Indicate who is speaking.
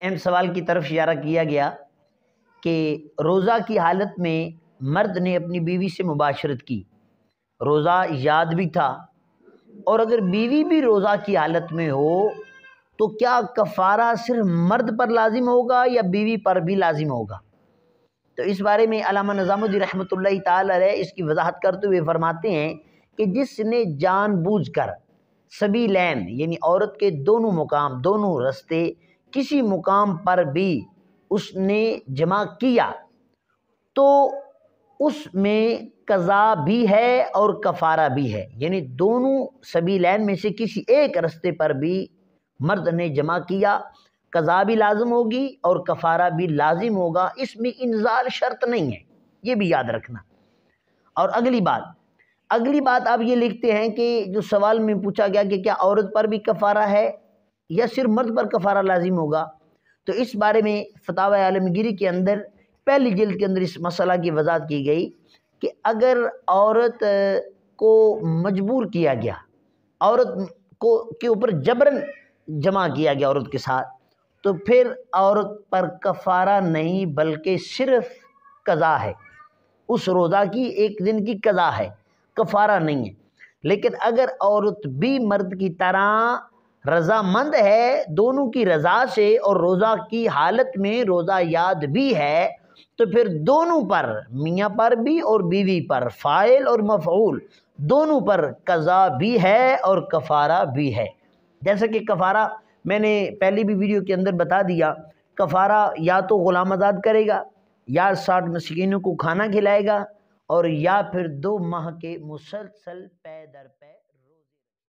Speaker 1: اہم سوال کی طرف اشارہ کیا گیا کہ روزہ کی حالت میں مرد نے اپنی بیوی سے مباشرت کی، روزہ یاد بھی تھا، اور اگر بیوی بھی روزہ کی حالت میں ہو تو کیا کفارہ صرف مرد پر لازم ہوگا یا بیوی پر بھی لازم ہوگا؟ تو اس بارے میں علامہ نظام الدین رحمۃ اللہ تعالی علیہ اس کی وضاحت کرتے ہوئے فرماتے ہیں کہ جس نے جان بوجھ کر سبیلین یعنی عورت کے دونوں مقام، دونوں رستے کسی مقام پر بھی اس نے جمع کیا تو اس میں قضا بھی ہے اور کفارہ بھی ہے، یعنی دونوں سبیلین میں سے کسی ایک رستے پر بھی مرد نے جمع کیا، قضا بھی لازم ہوگی اور کفارہ بھی لازم ہوگا، اس میں انزال شرط نہیں ہے، یہ بھی یاد رکھنا۔ اور اگلی بات آپ یہ لکھتے ہیں کہ جو سوال میں پوچھا گیا کہ کیا عورت پر بھی کفارہ ہے یا صرف مرد پر کفارہ لازم ہوگا، تو اس بارے میں فتاوی عالمگیری کے اندر پہلی جلد کے اندر اس مسئلہ کی وضاحت کی گئی کہ اگر عورت کو مجبور کیا گیا، عورت کو کے اوپر جبرن جمع کیا گیا عورت کے ساتھ، تو پھر عورت پر کفارہ نہیں بلکہ صرف قضا ہے، اس روزہ کی ایک دن کی قضا ہے، کفارہ نہیں ہے۔ لیکن اگر عورت بھی مرد کی طرح رضامند ہے دونوں کی رضا سے اور روزہ کی حالت میں روزہ یاد بھی ہے تو پھر دونوں پر، میاں پر بھی اور بیوی پر، فاعل اور مفعول دونوں پر قضا بھی ہے اور کفارہ بھی ہے۔ جیسا کہ کفارہ میں نے پہلی بھی ویڈیو کے اندر بتا دیا، کفارہ یا تو غلام آزاد کرے گا یا 60 مسکینوں کو کھانا کھلائے گا اور یا پھر 2 ماہ کے مسلسل پے در پے